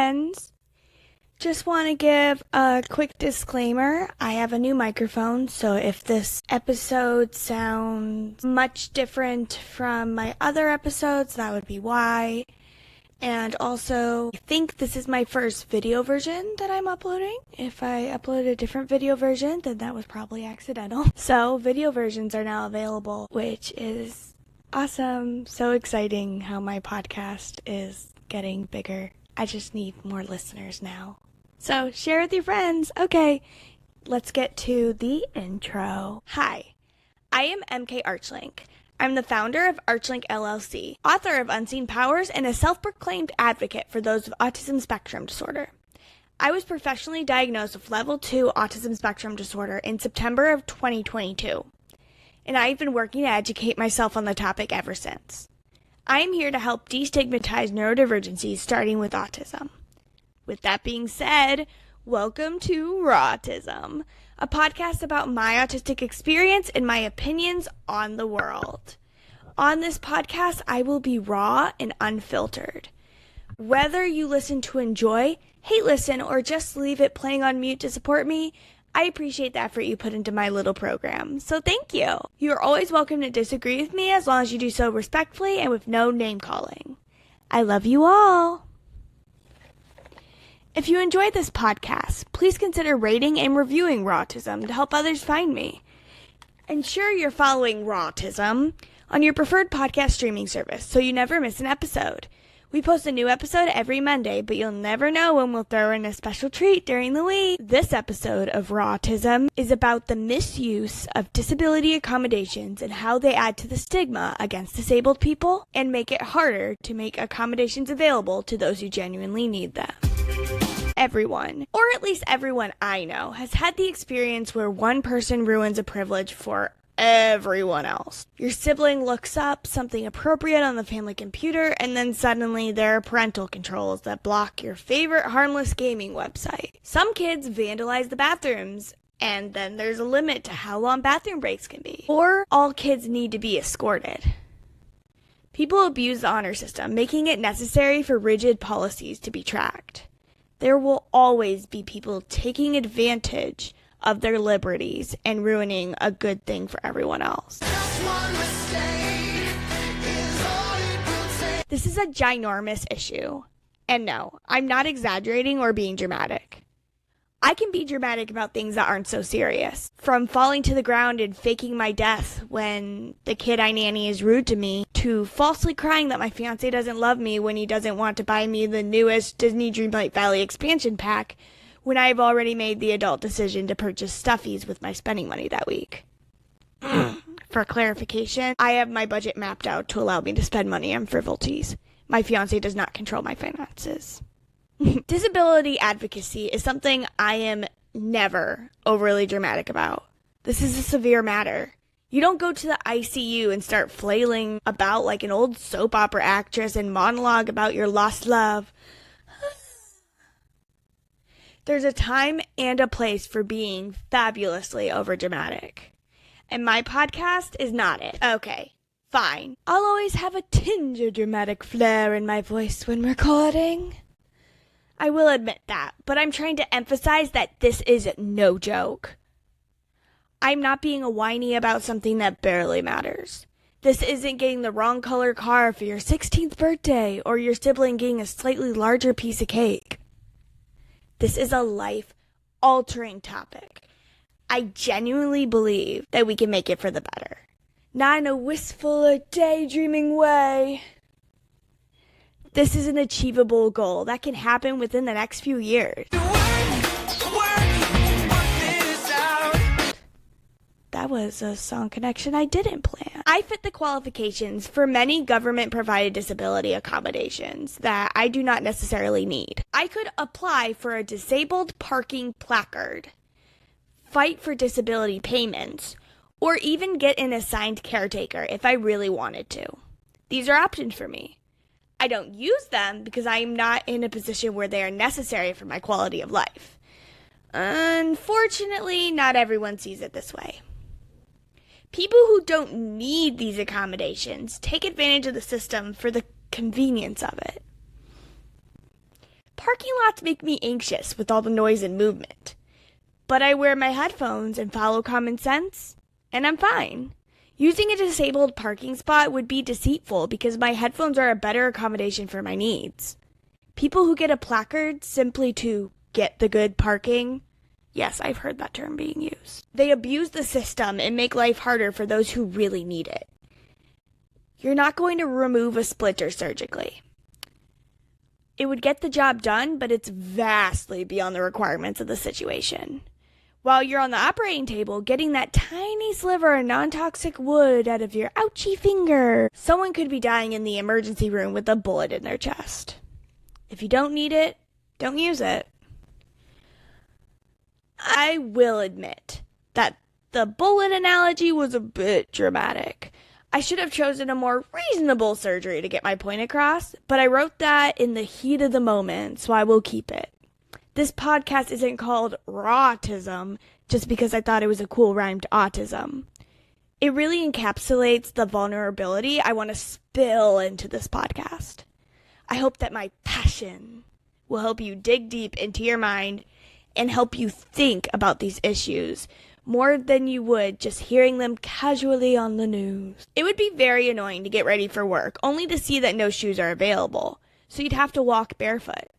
friends. Just want to give a quick disclaimer. I have a new microphone, so if this episode sounds much different from my other episodes, that would be why. And also, I think this is my first video version that I'm uploading. If I upload a different video version, then that was probably accidental. So, video versions are now available, which is awesome. So exciting how my podcast is getting bigger. I just need more listeners now. So, share with your friends. Okay, let's get to the intro. Hi, I am MK Archlink. I'm the founder of Archlink LLC, author of Unseen Powers, and a self-proclaimed advocate for those with autism spectrum disorder. I was professionally diagnosed with level 2 autism spectrum disorder in September of 2022, and I've been working to educate myself on the topic ever since. I am here to help destigmatize neurodivergencies starting with autism. With that being said, welcome to RAW-tism, a podcast about my autistic experience and my opinions on the world. On this podcast, I will be raw and unfiltered. Whether you listen to enjoy, hate listen, or just leave it playing on mute to support me, I appreciate the effort you put into my little program, so thank you. You are always welcome to disagree with me as long as you do so respectfully and with no name-calling. I love you all. If you enjoyed this podcast, please consider rating and reviewing RAW-tism to help others find me. Ensure you're following RAW-tism on your preferred podcast streaming service so you never miss an episode. We post a new episode every Monday, but you'll never know when we'll throw in a special treat during the week. This episode of RAW-tism is about the misuse of disability accommodations and how they add to the stigma against disabled people and make it harder to make accommodations available to those who genuinely need them. Everyone, or at least everyone I know, has had the experience where one person ruins a privilege for everyone else. Your sibling looks up something appropriate on the family computer, and then suddenly there are parental controls that block your favorite harmless gaming website. Some kids vandalize the bathrooms, and then there's a limit to how long bathroom breaks can be. Or all kids need to be escorted. People abuse the honor system, making it necessary for rigid policies to be tracked. There will always be people taking advantage of their liberties and ruining a good thing for everyone else. This is a ginormous issue. And no, I'm not exaggerating or being dramatic. I can be dramatic about things that aren't so serious. From falling to the ground and faking my death when the kid I nanny is rude to me, to falsely crying that my fiancé doesn't love me when he doesn't want to buy me the newest Disney Dreamlight Valley expansion pack, when I've already made the adult decision to purchase stuffies with my spending money that week. For clarification, I have my budget mapped out to allow me to spend money on frivolities. My fiancé does not control my finances. Disability advocacy is something I am never overly dramatic about. This is a severe matter. You don't go to the ICU and start flailing about like an old soap opera actress and monologue about your lost love. There's a time and a place for being fabulously overdramatic. And my podcast is not it. Okay, fine. I'll always have a tinge of dramatic flair in my voice when recording. I will admit that, but I'm trying to emphasize that this is no joke. I'm not being a whiny about something that barely matters. This isn't getting the wrong color car for your 16th birthday or your sibling getting a slightly larger piece of cake. This is a life-altering topic. I genuinely believe that we can make it for the better. Not in a wistful or daydreaming way. This is an achievable goal that can happen within the next few years. That was a song connection I didn't plan. I fit the qualifications for many government-provided disability accommodations that I do not necessarily need. I could apply for a disabled parking placard, fight for disability payments, or even get an assigned caretaker if I really wanted to. These are options for me. I don't use them because I am not in a position where they are necessary for my quality of life. Unfortunately, not everyone sees it this way. People who don't need these accommodations take advantage of the system for the convenience of it. Parking Parking lots make me anxious with all the noise and movement. But I wear my headphones and follow common sense, and I'm fine. Using a disabled parking spot would be deceitful because my headphones are a better accommodation for my needs. People who get a placard simply to get the good parking, yes, I've heard that term being used. They abuse the system and make life harder for those who really need it. You're not going to remove a splinter surgically. It would get the job done, but it's vastly beyond the requirements of the situation. While you're on the operating table, getting that tiny sliver of non-toxic wood out of your ouchy finger, someone could be dying in the emergency room with a bullet in their chest. If you don't need it, don't use it. I will admit that the bullet analogy was a bit dramatic. I should have chosen a more reasonable surgery to get my point across, but I wrote that in the heat of the moment, so I will keep it. This podcast isn't called RAW-tism just because I thought it was a cool rhyme to autism. It really encapsulates the vulnerability I want to spill into this podcast. I hope that my passion will help you dig deep into your mind and help you think about these issues more than you would just hearing them casually on the news. It would be very annoying to get ready for work only to see that no shoes are available, so you'd have to walk barefoot.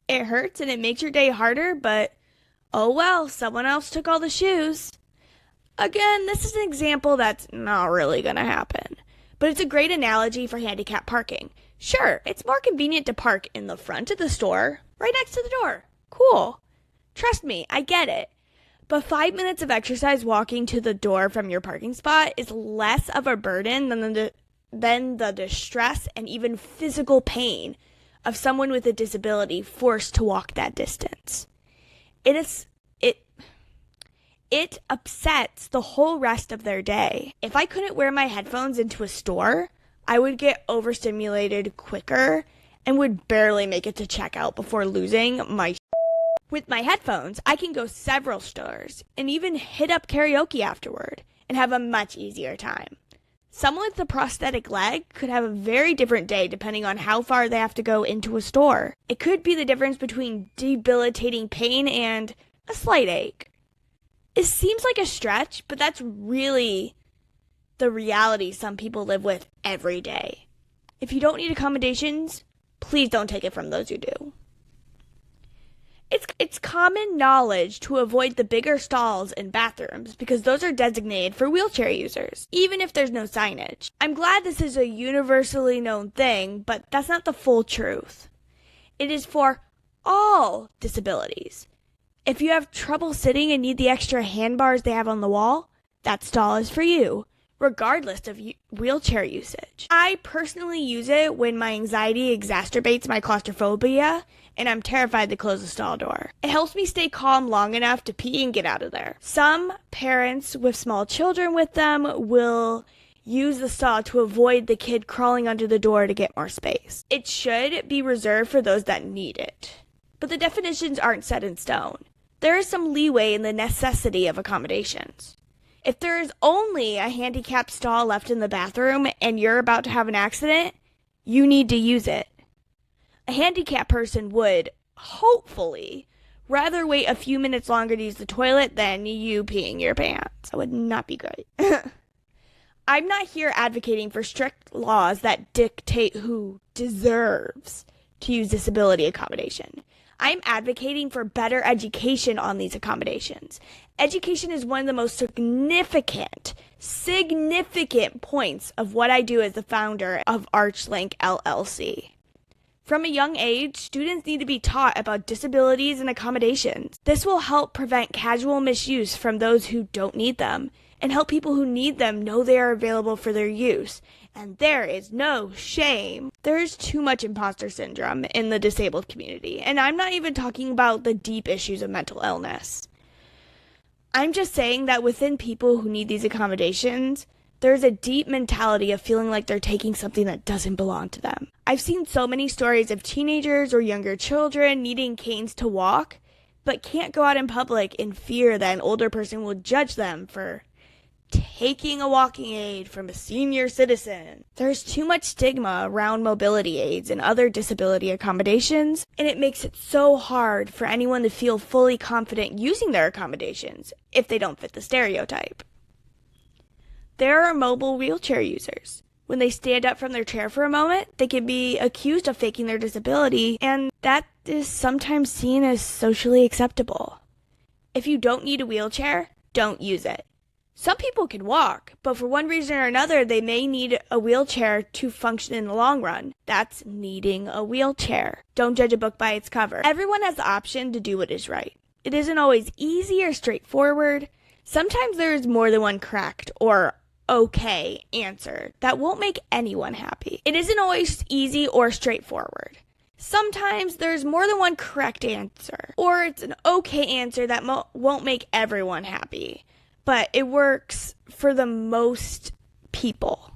It hurts and it makes your day harder, but oh well, someone else took all the shoes. Again, this is an example that's not really going to happen, but it's a great analogy for handicap parking. Sure, it's more convenient to park in the front of the store, right next to the door. Cool. Trust me, I get it. But 5 minutes of exercise walking to the door from your parking spot is less of a burden than the distress and even physical pain of someone with a disability forced to walk that distance. It upsets the whole rest of their day. If I couldn't wear my headphones into a store, I would get overstimulated quicker and would barely make it to checkout before losing my shit. With my headphones, I can go several stores and even hit up karaoke afterward and have a much easier time. Someone with a prosthetic leg could have a very different day depending on how far they have to go into a store. It could be the difference between debilitating pain and a slight ache. It seems like a stretch, but that's really the reality some people live with every day. If you don't need accommodations, please don't take it from those who do. It's common knowledge to avoid the bigger stalls in bathrooms because those are designated for wheelchair users, even if there's no signage. I'm glad this is a universally known thing, but that's not the full truth. It is for all disabilities. If you have trouble sitting and need the extra handbars they have on the wall, that stall is for you, regardless of wheelchair usage. I personally use it when my anxiety exacerbates my claustrophobia and I'm terrified to close the stall door. It helps me stay calm long enough to pee and get out of there. Some parents with small children with them will use the stall to avoid the kid crawling under the door to get more space. It should be reserved for those that need it. But the definitions aren't set in stone. There is some leeway in the necessity of accommodations. If there is only a handicapped stall left in the bathroom and you're about to have an accident, you need to use it. A handicapped person would, hopefully, rather wait a few minutes longer to use the toilet than you peeing your pants. That would not be good. I'm not here advocating for strict laws that dictate who deserves to use disability accommodation. I'm advocating for better education on these accommodations. Education is one of the most significant points of what I do as the founder of ArchLink LLC. From a young age, students need to be taught about disabilities and accommodations. This will help prevent casual misuse from those who don't need them, and help people who need them know they are available for their use. And there is no shame. There's too much imposter syndrome in the disabled community, and I'm not even talking about the deep issues of mental illness. I'm just saying that within people who need these accommodations, there's a deep mentality of feeling like they're taking something that doesn't belong to them. I've seen so many stories of teenagers or younger children needing canes to walk, but can't go out in public in fear that an older person will judge them for taking a walking aid from a senior citizen. There's too much stigma around mobility aids and other disability accommodations, and it makes it so hard for anyone to feel fully confident using their accommodations if they don't fit the stereotype. There are mobile wheelchair users. When they stand up from their chair for a moment, they can be accused of faking their disability, and that is sometimes seen as socially acceptable. If you don't need a wheelchair, don't use it. Some people can walk, but for one reason or another, they may need a wheelchair to function in the long run. That's needing a wheelchair. Don't judge a book by its cover. Everyone has the option to do what is right. It isn't always easy or straightforward. Sometimes there is more than one correct or okay answer that won't make anyone happy. It isn't always easy or straightforward. Sometimes there's more than one correct answer, or it's an okay answer that won't make everyone happy. But it works for the most people.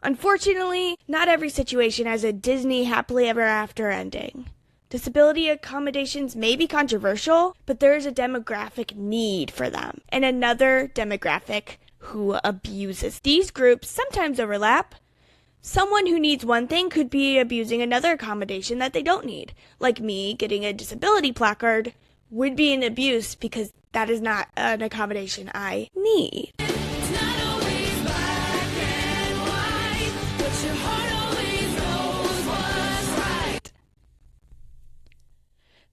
Unfortunately, not every situation has a Disney happily ever after ending. Disability accommodations may be controversial, but there is a demographic need for them, and another demographic who abuses. These groups sometimes overlap. Someone who needs one thing could be abusing another accommodation that they don't need. Like me getting a disability placard would be an abuse because that is not an accommodation I need. It's not always black and white, but your heart always knows what's right.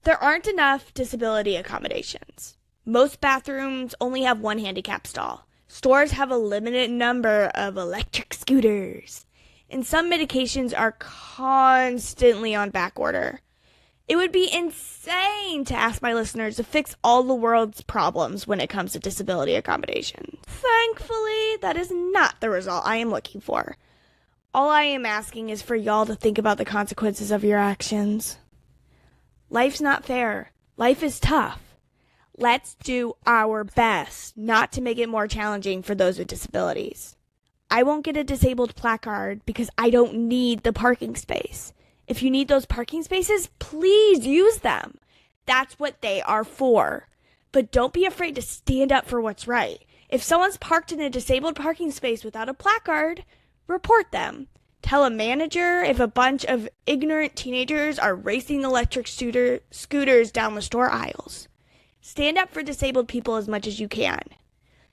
There aren't enough disability accommodations. Most bathrooms only have one handicap stall. Stores have a limited number of electric scooters. And some medications are constantly on back order. It would be insane to ask my listeners to fix all the world's problems when it comes to disability accommodations. Thankfully, that is not the result I am looking for. All I am asking is for y'all to think about the consequences of your actions. Life's not fair. Life is tough. Let's do our best not to make it more challenging for those with disabilities. I won't get a disabled placard because I don't need the parking space. If you need those parking spaces, please use them. That's what they are for. But don't be afraid to stand up for what's right. If someone's parked in a disabled parking space without a placard, report them. Tell a manager if a bunch of ignorant teenagers are racing electric scooters down the store aisles. Stand up for disabled people as much as you can.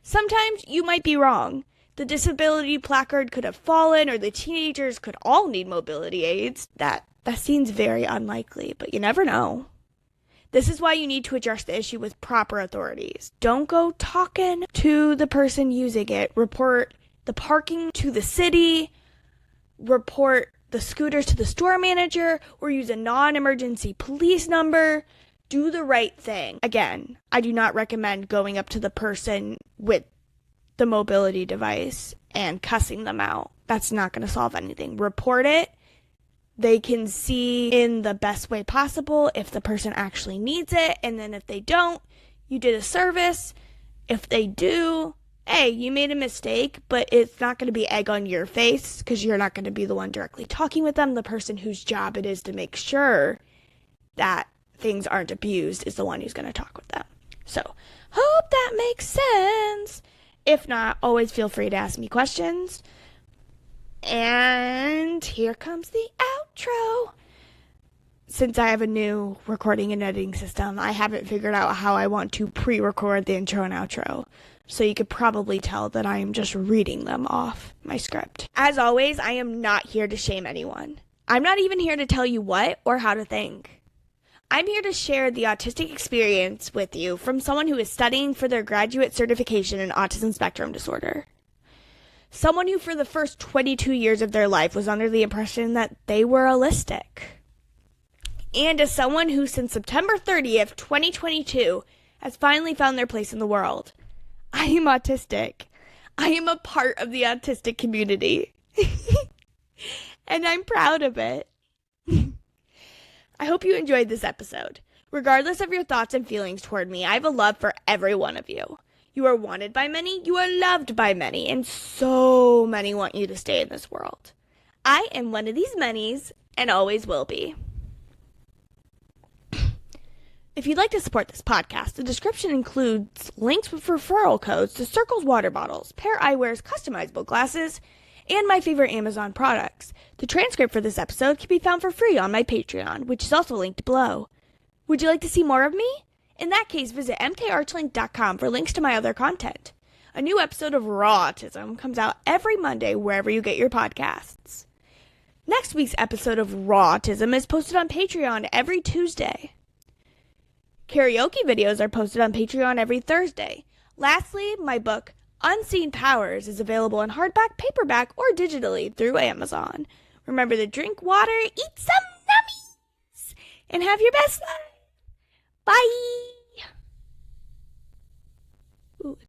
Sometimes you might be wrong. The disability placard could have fallen, or the teenagers could all need mobility aids. That seems very unlikely, but you never know. This is why you need to address the issue with proper authorities. Don't go talking to the person using it. Report the parking to the city. Report the scooters to the store manager, or use a non-emergency police number. Do the right thing. Again, I do not recommend going up to the person with the mobility device and cussing them out. That's not going to solve anything. Report it. They can see in the best way possible if the person actually needs it, and then if they don't, you did a service. If they do, hey, you made a mistake, but it's not going to be egg on your face because you're not going to be the one directly talking with them. The person whose job it is to make sure that things aren't abused is the one who's going to talk with them. So, hope that makes sense. If not, always feel free to ask me questions. And here comes the outro. Since I have a new recording and editing system, I haven't figured out how I want to pre-record the intro and outro. So you could probably tell that I am just reading them off my script. As always, I am not here to shame anyone. I'm not even here to tell you what or how to think. I'm here to share the autistic experience with you from someone who is studying for their graduate certification in autism spectrum disorder. Someone who for the first 22 years of their life was under the impression that they were allistic. And as someone who since September 30th, 2022 has finally found their place in the world. I am autistic. I am a part of the autistic community. And I'm proud of it. I hope you enjoyed this episode. Regardless of your thoughts and feelings toward me, I have a love for every one of you. You are wanted by many, you are loved by many, and so many want you to stay in this world. I am one of these manys, and always will be. If you'd like to support this podcast, the description includes links with referral codes to Circle's water bottles, Pair Eyewear's customizable glasses, and my favorite Amazon products. The transcript for this episode can be found for free on my Patreon, which is also linked below. Would you like to see more of me? In that case, visit mkarchlink.com for links to my other content. A new episode of RAW-tism comes out every Monday wherever you get your podcasts. Next week's episode of RAW-tism is posted on Patreon every Tuesday. Karaoke videos are posted on Patreon every Thursday. Lastly, my book, Unseen Powers, is available in hardback, paperback, or digitally through Amazon. Remember to drink water, eat some nummies, and have your best life. Bye! Ooh.